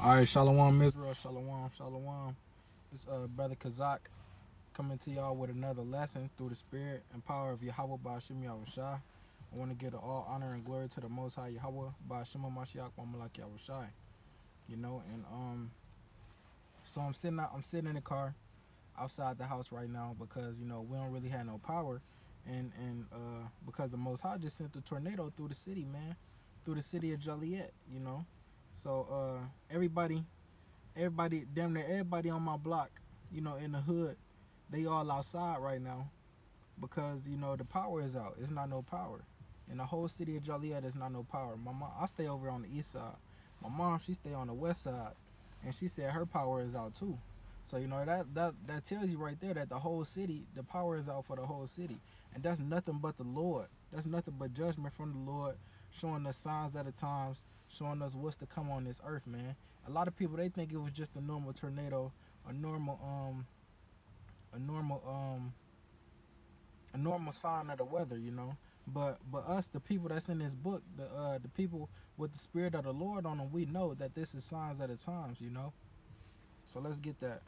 All right, Shalom Israel, Shalom, Shalom. This brother Kazak coming to y'all with another lesson through the spirit and power of Yahweh Ba'ashim Yahushai. I want to give all honor and glory to the Most High Yahweh Ba'ashim Mashiach Mamalak Yahushai. So I'm sitting in the car outside the house right now because we don't really have no power, and because the Most High just sent the tornado through the city, man, through the city of Joliet. So everybody, damn near everybody on my block, in the hood, they all outside right now because the power is out. It's not no power in the whole city of Joliet. There's not no power. My mom, I stay over on the east side. My mom, she stay on the west side, and she said her power is out too. So that tells you right there that the whole city, the power is out for the whole city, and that's nothing but the Lord. That's nothing but judgment from the Lord, showing us signs at the times, showing us what's to come on this earth, man. A lot of people, they think it was just a normal tornado, a normal a normal a normal sign of the weather. But us, the people that's in this book, the people with the spirit of the Lord on them, we know that this is signs of the times. So let's get that.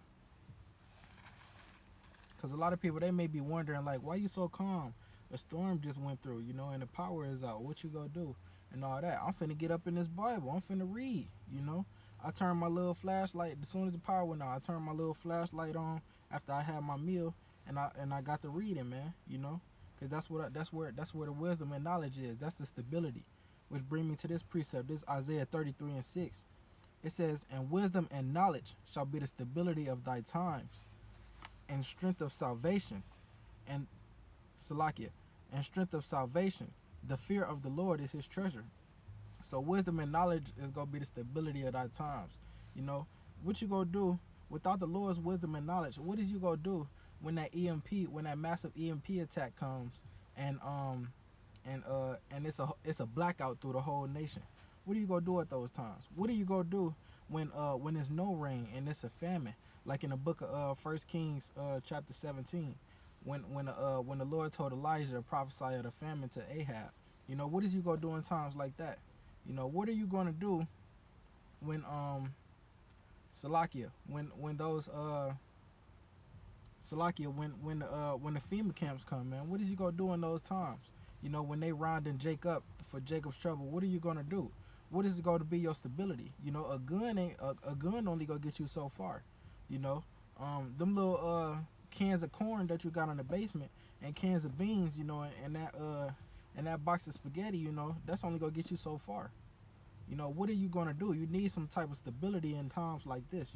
Because a lot of people, they may be wondering, like, why you so calm? A storm just went through, and the power is out. What you gonna do? And all that. I'm finna get up in this Bible. I'm finna read. I turned my little flashlight as soon as the power went out. I turned my little flashlight on after I had my meal, and I got to reading, man. Because that's where the wisdom and knowledge is. That's the stability, which bring me to this precept. This Isaiah 33:6. It says, "And wisdom and knowledge shall be the stability of thy times, and strength of salvation, and Salakia, and strength of salvation. The fear of the Lord is his treasure." So wisdom and knowledge is gonna be the stability of thy times. What you gonna do without the Lord's wisdom and knowledge? What is you gonna do when that massive EMP attack comes, and it's a blackout through the whole nation? What are you gonna do at those times? What are you gonna do when there's no rain and it's a famine, like in the book of 1 Kings chapter 17, when the Lord told Elijah to prophesy of the famine to Ahab? What is you gonna do in times like that? What are you gonna do when Salakia, when those Salakia, when the FEMA camps come, man? What is you gonna do in those times? When they rounding Jacob for Jacob's trouble, what are you gonna do? What is going to be your stability? A gun only gonna get you so far. Them little cans of corn that you got in the basement and cans of beans, and that box of spaghetti, that's only gonna get you so far. What are you gonna do? You need some type of stability in times like this.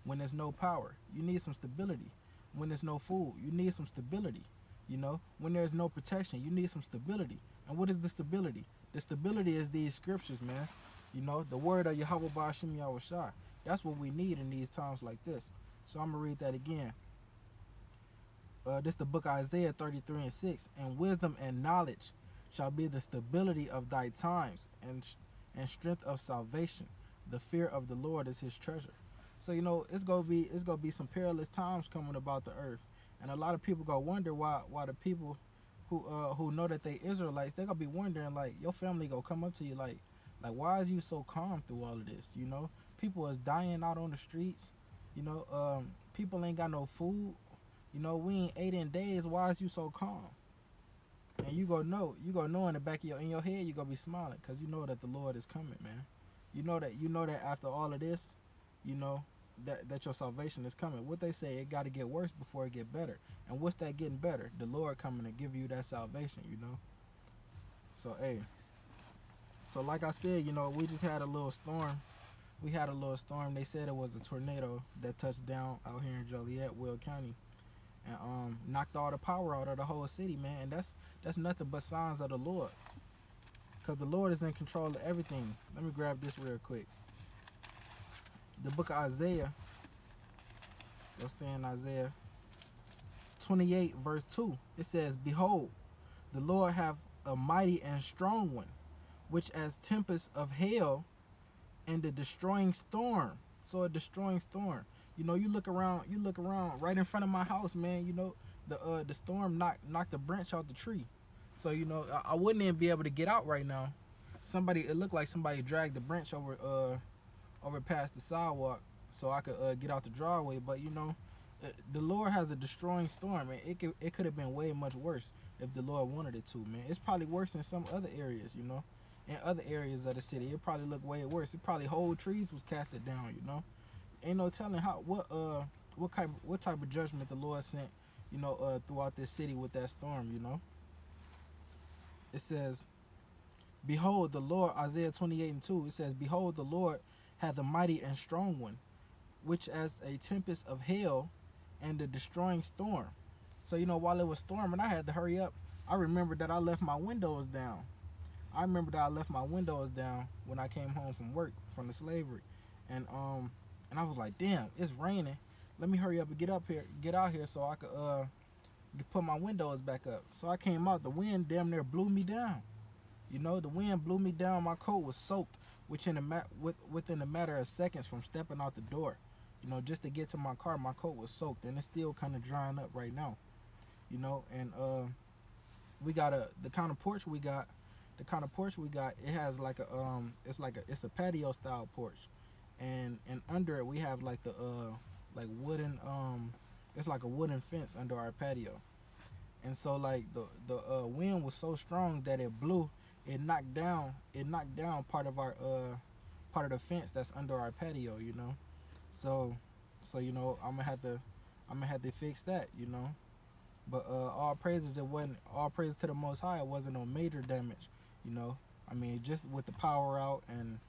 When there's no power, you need some stability. When there's no food, you need some stability. When there's no protection, you need some stability. And what is the stability? The stability is these scriptures, man. The word of Yahweh Ba'ashim Yahushai. That's what we need in these times like this. So I'm gonna read that again. This the book of Isaiah 33:6. "And wisdom and knowledge shall be the stability of thy times, and strength of salvation. The fear of the Lord is his treasure." So it's gonna be some perilous times coming about the earth, and a lot of people gonna wonder why the people who know that they Israelites, they gonna be wondering, like, your family gonna come up to you like why is you so calm through all of this? People is dying out on the streets. People ain't got no food. We ain't ate in days. Why is you so calm? And you gonna know in the back of your head, you gonna be smiling because you know that the Lord is coming, man. You know that after all of this, that your salvation is coming. What they say, it got to get worse before it get better. And what's that getting better? The Lord coming to give you that salvation. So hey, so like I said, we just had a little storm. We had a little storm. They said it was a tornado that touched down out here in Joliet, Will County, and knocked all the power out of the whole city, man. And that's nothing but signs of the Lord, because the Lord is in control of everything. Let me grab this real quick. The book of Isaiah. Let's stay in Isaiah 28 verse 2. It says, "Behold, the Lord hath a mighty and strong one, which as tempest of hail and the destroying storm." So a destroying storm. You look around right in front of my house, man. The storm knocked the branch out the tree. So I wouldn't even be able to get out right now. It looked like somebody dragged the branch over past the sidewalk so I could get out the driveway. But you know, the Lord has a destroying storm, and it could have been way much worse if the Lord wanted it to, man. It's probably worse in some other areas, you know. In other areas of the city, it probably looked way worse. It probably whole trees was casted down, you know. Ain't no telling what type of judgment the Lord sent, you know, throughout this city with that storm, you know. It says, "Behold, the Lord," Isaiah 28:2. It says, "Behold, the Lord hath a mighty and strong one, which as a tempest of hail and a destroying storm." So you know, while it was storming, I had to hurry up. I remembered that I left my windows down. When I came home from work from the slavery, and I was like, damn, it's raining. Let me hurry up and get out here, so I could put my windows back up. So I came out. The wind damn near blew me down. You know, the wind blew me down. My coat was soaked, within a matter of seconds from stepping out the door. You know, just to get to my car, my coat was soaked, and it's still kind of drying up right now. You know, and we got the kind of porch we got. It has like it's a patio style porch, and under it we have like the like wooden it's like a wooden fence under our patio. And so like the wind was so strong that it knocked down part of the fence that's under our patio, you know. So you know, I'm gonna have to fix that, you know. But all praises to the Most High. It wasn't no major damage, you know. I mean, just with the power out and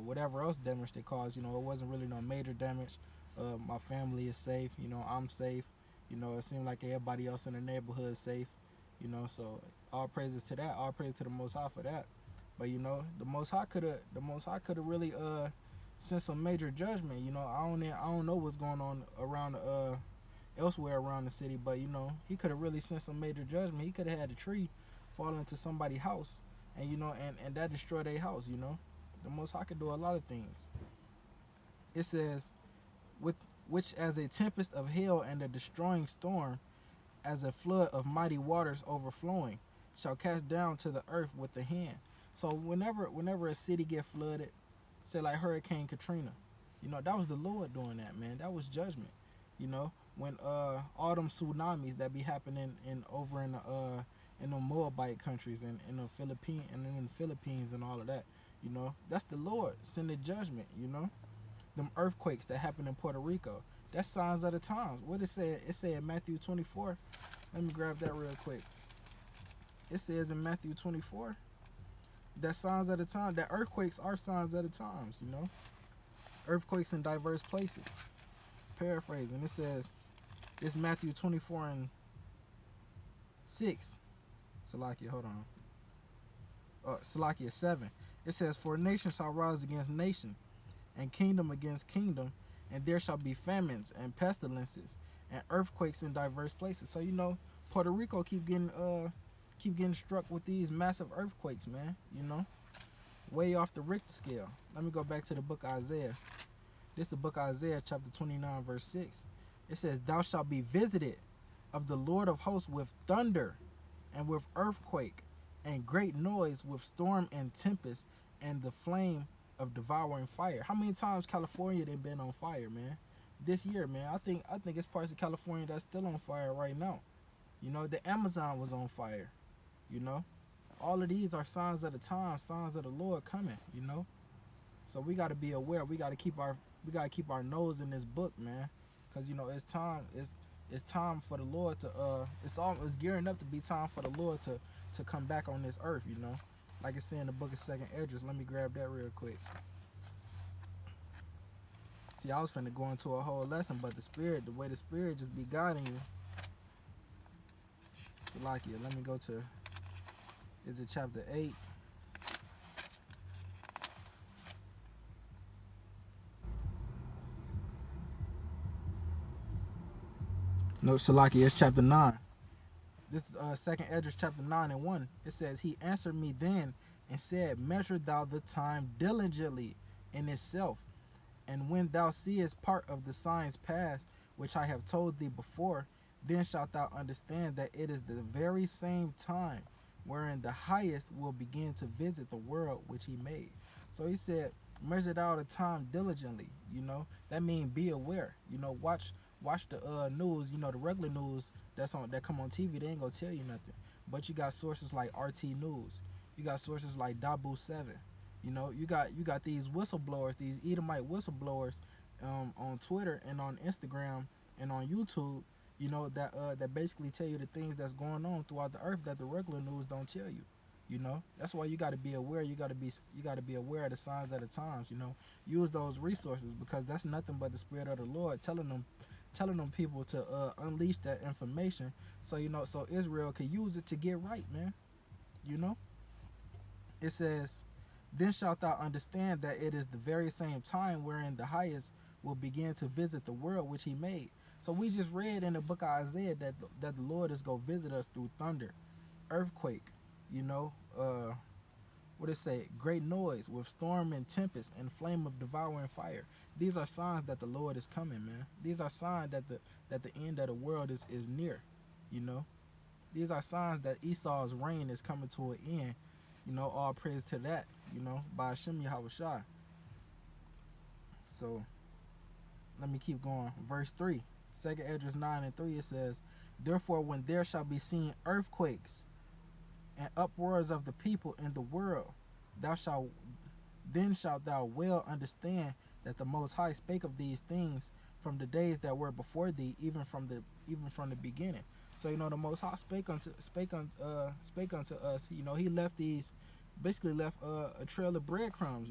whatever else damage they caused, you know, it wasn't really no major damage. My family is safe, you know. I'm safe, you know. It seemed like everybody else in the neighborhood is safe, you know. So all praises to that. All praise to the Most High for that. But you know, the Most High could have really sent some major judgment. You know, I don't know what's going on around elsewhere around the city, but you know, he could have really sent some major judgment. He could have had a tree fall into somebody's house, and you know, and that destroyed their house. You know, the Most High could do a lot of things. It says, with which as a tempest of hail and a destroying storm, as a flood of mighty waters overflowing, shall cast down to the earth with the hand. So whenever a city get flooded, say like Hurricane Katrina, you know, that was the Lord doing that, man. That was judgment. You know, when all them tsunamis that be happening over in the Moabite countries and in the Philippines and all of that, you know, that's the Lord sending judgment, you know. Them earthquakes that happen in Puerto Rico, that's signs of the times. What it said in Matthew 24. Let me grab that real quick. It says in Matthew 24 that signs of the time, that earthquakes are signs of the times, you know. Earthquakes in diverse places. Paraphrasing, it says, it's Matthew 24 and 6. Salakia, hold on. Salakia 7. It says, "For nation shall rise against nation, and kingdom against kingdom, and there shall be famines and pestilences and earthquakes in diverse places." So you know, Puerto Rico keep getting struck with these massive earthquakes, man. You know, way off the Richter scale. Let me go back to the book of Isaiah. This is the book of Isaiah, chapter 29, verse 6. It says, "Thou shalt be visited of the Lord of hosts with thunder and with earthquake and great noise, with storm and tempest and the flame of devouring fire." How many times California they been on fire, man? This year, man. I think it's parts of California that's still on fire right now. You know, the Amazon was on fire. You know, all of these are signs of the time, signs of the Lord coming. You know, so we got to be aware. We got to keep our nose in this book, man, because you know it's time. It's time for the Lord to it's gearing up to be time for the Lord to come back on this earth. You know, like it's saying in the book of 2nd Esdras. Let me grab that real quick. See, I was finna go into a whole lesson, but the way the Spirit just be guiding you. Salakia, let me go to, is it chapter 8? No, Salakia, it's chapter 9. This is 2nd Esdras chapter 9 and 1. It says, "He answered me then and said, Measure thou the time diligently in itself, and when thou seest part of the signs past, which I have told thee before, then shalt thou understand that it is the very same time wherein the highest will begin to visit the world which he made." So he said, Measure out the time diligently. You know that means be aware. You know, watch the news. You know, the regular news that come on TV. They ain't gonna tell you nothing. But you got sources like RT News. You got sources like Dabu Seven. You got these whistleblowers, these Edomite whistleblowers, on Twitter and on Instagram and on YouTube. That basically tell you the things that's going on throughout the earth that the regular news don't tell you. That's why you got to be aware. You got to be aware of the signs of the times. Use those resources, because that's nothing but the Spirit of the Lord telling them people to unleash that information, so Israel can use it to get right, man. You know, it says, "Then shalt thou understand that it is the very same time wherein the highest will begin to visit the world which he made." So we just read in the book of Isaiah that the Lord is going to visit us through thunder, earthquake, you know, what it say, great noise with storm and tempest and flame of devouring fire. These are signs that the Lord is coming, man. These are signs that the end of the world is near. You know, these are signs that Esau's reign is coming to an end. All praise to that. By Hashem Yahushua. So let me keep going. Verse 3, 2nd Esdras 9:3, it says, "Therefore, when there shall be seen earthquakes and uproars of the people in the world, then shalt thou well understand that the Most High spake of these things from the days that were before thee, even from the beginning." So the Most High spake unto us. He basically left a trail of breadcrumbs.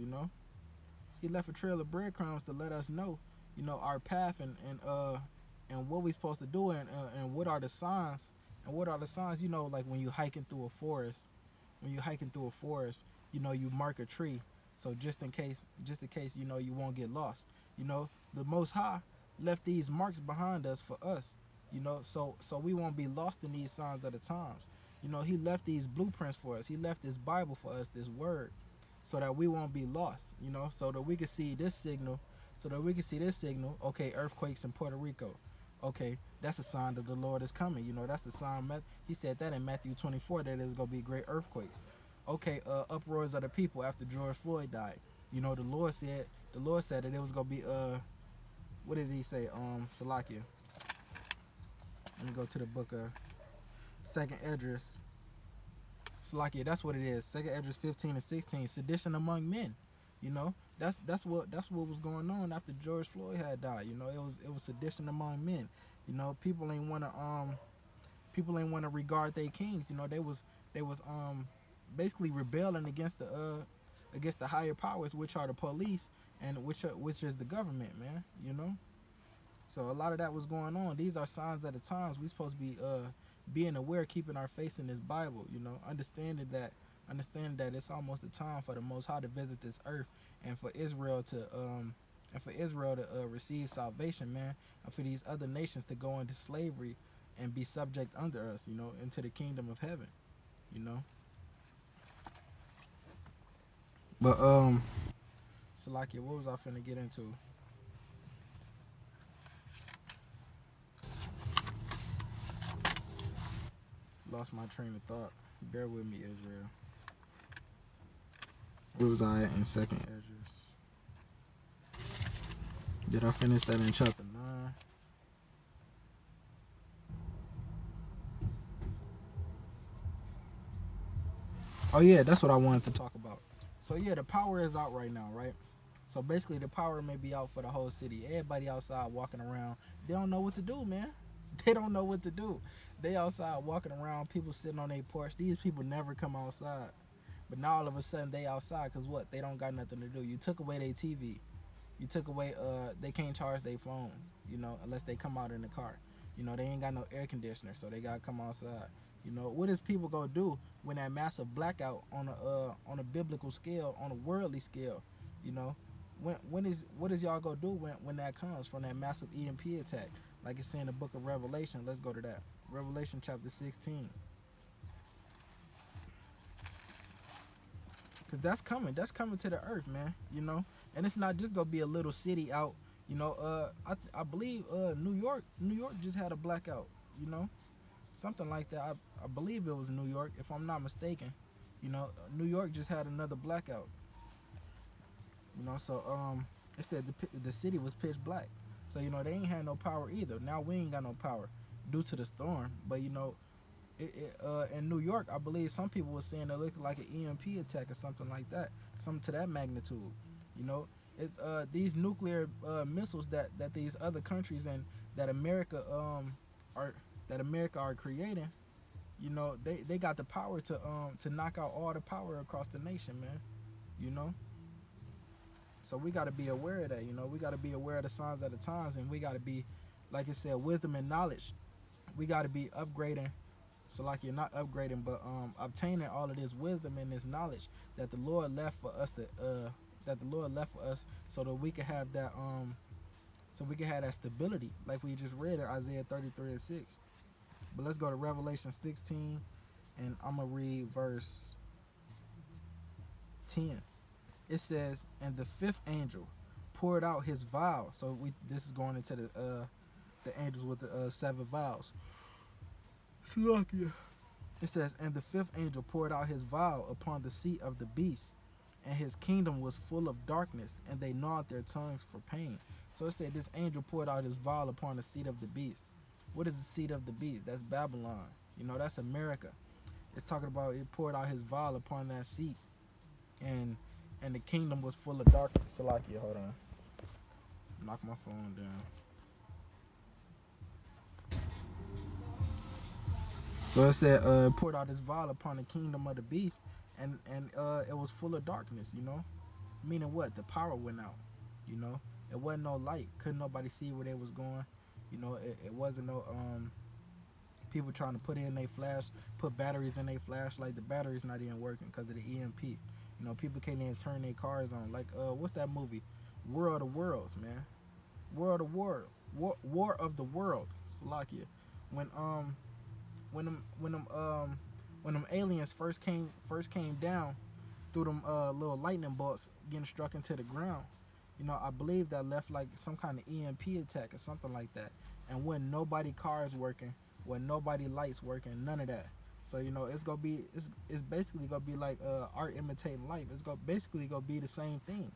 He left a trail of breadcrumbs to let us know, our path and what we supposed to do, and what are the signs. And what are the signs? Like when you hiking through a forest. You mark a tree. So just in case, you won't get lost. The Most High left these marks behind us for us. So we won't be lost in these signs of the times. He left these blueprints for us. He left this Bible for us, this word, so that we won't be lost. So that we can see this signal. Okay, earthquakes in Puerto Rico. Okay, that's a sign that the Lord is coming. That's the sign. He said that in Matthew 24, that there's going to be great earthquakes. Okay, uproars of the people after George Floyd died. The Lord said that it was going to be, what does he say? Salakia. Let me go to the book of 2nd Esdras. Salakia, that's what it is. 2nd Esdras 15-16, sedition among men. That's what was going on after George Floyd had died. It was sedition among men. People ain't wanna regard their kings. They was basically rebelling against the higher powers, which are the police, and which is the government, man. So a lot of that was going on. These are signs of the times. We supposed to be being aware, keeping our faith in this Bible. Understanding that it's almost the time for the Most High to visit this earth, and for Israel to receive salvation, man, and for these other nations to go into slavery and be subject under us, into the kingdom of heaven. But Salakia, what was I finna get into? Lost my train of thought. Bear with me, Israel. Where was I at in 2nd Esdras? Did I finish that in chapter 9? Oh yeah, that's what I wanted to talk about. So yeah, the power is out right now, right? So basically the power may be out for the whole city. Everybody outside walking around. They don't know what to do, man. They don't know what to do. They outside walking around, people sitting on their porch. These people never come outside. But now all of a sudden they outside because what? They don't got nothing to do. You took away their TV. You took away, they can't charge their phones, unless they come out in the car. They ain't got no air conditioner, so they gotta come outside. What is people gonna do when that massive blackout on a biblical scale, on a worldly scale? What is y'all gonna do when that comes from that massive EMP attack? Like it's in the book of Revelation. Let's go to that. Revelation chapter 16. Because that's coming to the earth, man. And it's not just gonna be a little city out. I believe New York just had a blackout. Something like that. I believe it was New York, if I'm not mistaken. New York just had another blackout. You know, so it said the city was pitch black. So you know they ain't had no power either. Now we ain't got no power due to the storm. But you know, in New York, I believe some people were saying it looked like an EMP attack or something like that, something to that magnitude. You know, it's these nuclear missiles that these other countries and that America are that America are creating. You know, they got the power to knock out all the power across the nation, man. You know, so we got to be aware of that. You know, we got to be aware of the signs of the times, and we got to be, like I said, wisdom and knowledge. We got to be upgrading. So like you're not upgrading, but obtaining all of this wisdom and this knowledge that the Lord left for us so that we can have that stability, like we just read in Isaiah 33:6. But let's go to Revelation 16, and I'm gonna read verse 10. It says, "And the fifth angel poured out his vial." So this is going into the angels with the seven vials. It says, "And the fifth angel poured out his vial upon the seat of the beast, and his kingdom was full of darkness, and they gnawed their tongues for pain." So it said this angel poured out his vial upon the seat of the beast. What is the seat of the beast? That's Babylon. You know, that's America. It's talking about it poured out his vial upon that seat, and the kingdom was full of darkness. So like, yeah, hold on, knock my phone down. So it said, poured out his vial upon the kingdom of the beast, and it was full of darkness. You know, meaning what? The power went out. You know, it wasn't no light. Couldn't nobody see where they was going. You know, it wasn't no people trying to put batteries in their flashlight. The battery's not even working because of the EMP. You know, people can't even turn their cars on. Like, what's that movie? War of the Worlds, man. War of the Worlds. War of the Worlds. Slovakia. When when them aliens first came down through them little lightning bolts getting struck into the ground, you know, I believe that left like some kind of EMP attack or something like that. And when nobody cars working, when nobody lights working, none of that. So you know, it's basically gonna be like art imitating life. It's basically gonna be the same thing.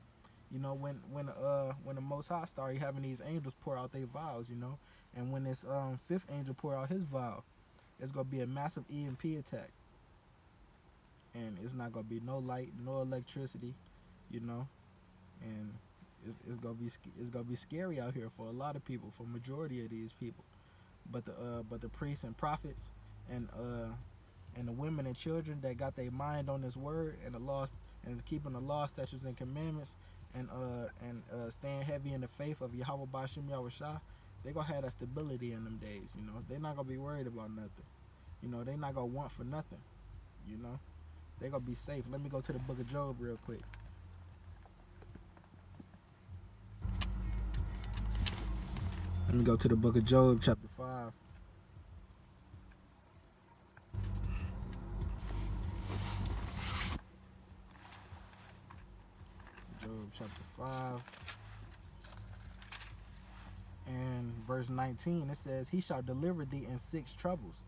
You know, when the Most High started having these angels pour out their vials, you know, and when this fifth angel pour out his vial, it's gonna be a massive EMP attack, and it's not gonna be no light, no electricity, you know, and it's gonna be scary out here for a lot of people, for majority of these people. But the priests and prophets and the women and children that got their mind on this word and the laws and keeping the law, statutes, and commandments, and staying heavy in the faith of Yahweh Bashim Yahushua, they gonna have that stability in them days. You know, they're not gonna be worried about nothing. You know, they not gonna want for nothing. You know, they gonna be safe. Let me go to the book of Job real quick. Let me go to the book of Job, chapter 5. Job chapter 5 and verse 19. It says, "He shall deliver thee in 6 troubles.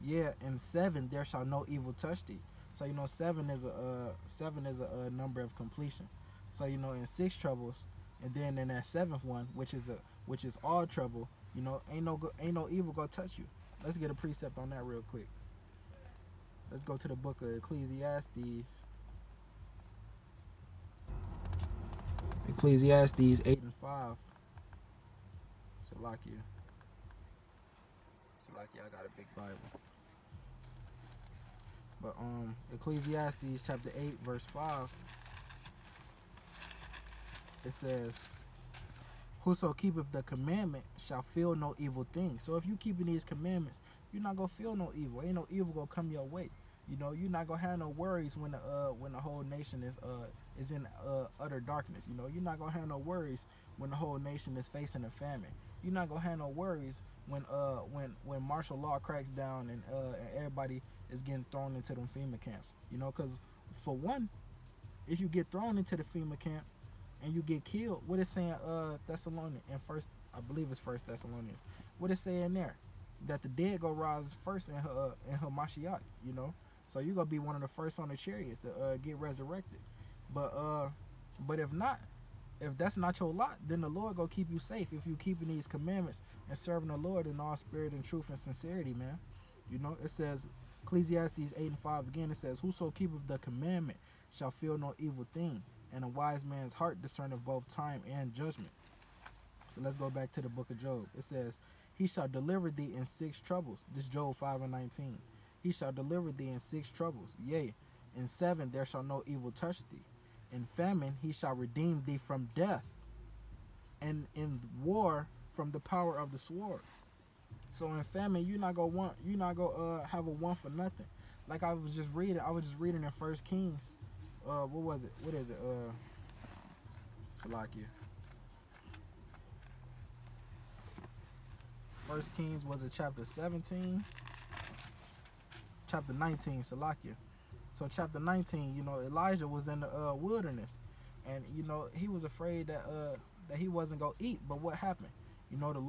Yeah, in 7 there shall no evil touch thee." So you know, 7 is a number of completion. So you know, in 6 troubles, and then in that 7th one, which is all trouble, you know, ain't no evil gonna touch you. Let's get a precept on that real quick. Let's go to the book of Ecclesiastes. Ecclesiastes 8 and 5. Salakia, I got a big Bible. But Ecclesiastes chapter 8 verse 5, it says, "Whoso keepeth the commandment shall feel no evil thing." So if you keeping these commandments, you're not gonna feel no evil. Ain't no evil gonna come your way. You know, you're not gonna have no worries when the whole nation is in utter darkness. You know, you're not gonna have no worries when the whole nation is facing a famine. You're not gonna have no worries when martial law cracks down and everybody is getting thrown into them FEMA camps. You know, because for one, if you get thrown into the FEMA camp and you get killed, what is saying Thessalonians in First Thessalonians? What is saying there? That the dead go rise first in her Mashiach, you know. So you're gonna be one of the first on the chariots to get resurrected. But if not, If that's not your lot, then the Lord go keep you safe if you keeping these commandments and serving the Lord in all spirit and truth and sincerity, man. You know, it says, Ecclesiastes 8:5 again, it says, whoso keepeth the commandment shall feel no evil thing, and a wise man's heart discerneth both time and judgment. So let's go back to the book of Job. It says, he shall deliver thee in 6 troubles. This Job 5:19. He shall deliver thee in 6 troubles. Yea, in 7 there shall no evil touch thee. In famine he shall redeem thee from death, and in war from the power of the sword. So in famine you're not gonna have a want for nothing. Like I was just reading in First Kings. What was it? What is it? Salakia. First Kings, was it chapter 17? Chapter 19, Salakia. So chapter 19, you know, Elijah was in the wilderness, and you know he was afraid that he wasn't gonna eat. But what happened? You know, the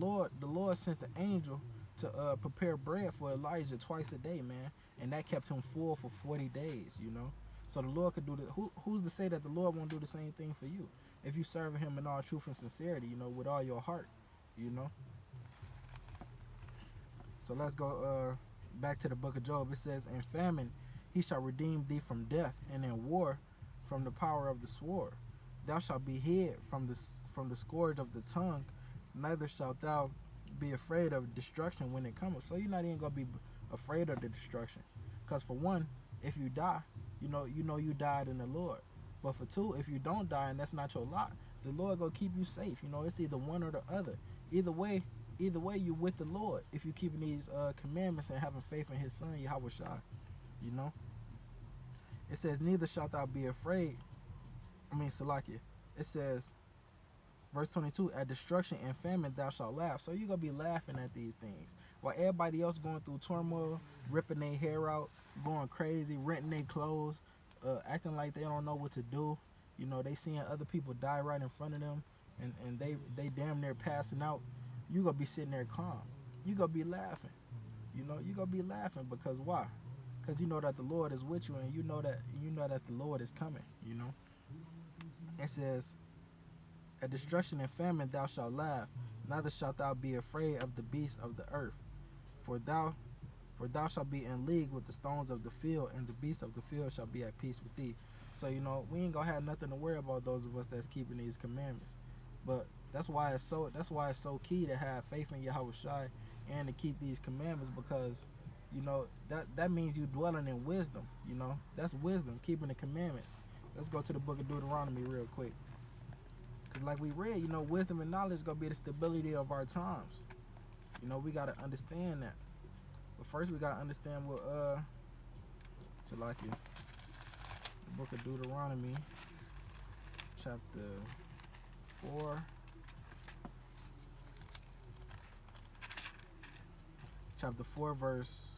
Lord sent the angel to prepare bread for Elijah twice a day, man, and that kept him full for 40 days. You know, so the Lord could do that. Who's to say that the Lord won't do the same thing for you if you serve Him in all truth and sincerity? You know, with all your heart. You know. So let's go back to the book of Job. It says, in famine he shall redeem thee from death, and in war from the power of the sword. Thou shalt be hid from the scourge of the tongue, neither shalt thou be afraid of destruction when it cometh. So you're not even gonna be afraid of the destruction, because for one, if you die, you know you died in the Lord. But for two, if you don't die and that's not your lot, the Lord gonna keep you safe. You know, it's either one or the other. Either way, you with the Lord if you keeping these commandments and having faith in His Son Yahweh Shai. You know, it says, neither shalt thou be afraid. Salakia. It says, verse 22, at destruction and famine thou shalt laugh. So you're going to be laughing at these things. While everybody else going through turmoil, ripping their hair out, going crazy, renting their clothes, acting like they don't know what to do. You know, they seeing other people die right in front of them, and they damn near passing out. You going to be sitting there calm. You going to be laughing. You know, you going to be laughing because why? Because you know that the Lord is with you, and you know that the Lord is coming, you know. It says, at destruction and famine thou shalt laugh, neither shalt thou be afraid of the beasts of the earth. For thou shalt be in league with the stones of the field, and the beasts of the field shall be at peace with thee. So, you know, we ain't gonna have nothing to worry about, those of us that's keeping these commandments. But that's why it's so key to have faith in Yahweh Shai and to keep these commandments, because you know that means you dwelling in wisdom. You know, that's wisdom, keeping the commandments. Let's go to the book of Deuteronomy real quick, because like we read, you know, wisdom and knowledge is gonna be the stability of our times. You know, we gotta understand that. But first we gotta understand what Salakia, the book of Deuteronomy, chapter 4. Chapter 4, verse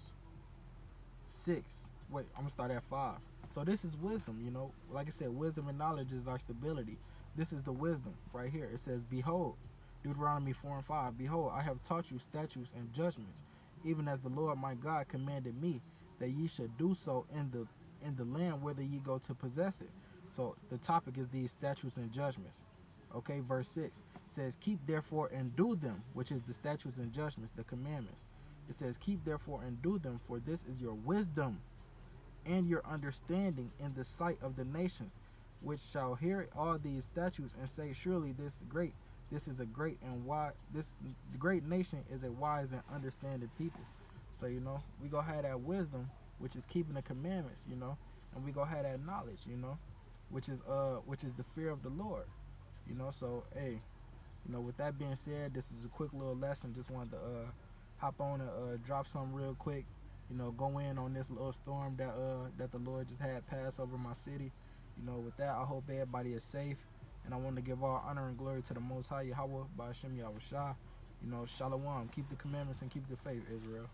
6. Wait, I'm gonna start at 5. So this is wisdom, you know. Like I said, wisdom and knowledge is our stability. This is the wisdom right here. It says, behold, Deuteronomy 4:5. Behold, I have taught you statutes and judgments, even as the Lord my God commanded me, that ye should do so in the land whither ye go to possess it. So the topic is these statutes and judgments. Okay, verse 6 says, keep therefore and do them, which is the statutes and judgments, the commandments. It says, keep therefore and do them, for this is your wisdom and your understanding in the sight of the nations, which shall hear all these statutes and say, surely this is a great and wise, this great nation is a wise and understanding people. So, you know, we gonna have that wisdom, which is keeping the commandments, you know, and we gonna have that knowledge, you know, which is the fear of the Lord, you know. So, hey, you know, with that being said, this is a quick little lesson. Just wanted to hop on and drop something real quick, you know, go in on this little storm that the Lord just had pass over my city. You know, with that, I hope everybody is safe, and I want to give all honor and glory to the Most High Yahweh by Hashem Yahweh Shah. You know, Shalom. Keep the commandments and keep the faith, Israel.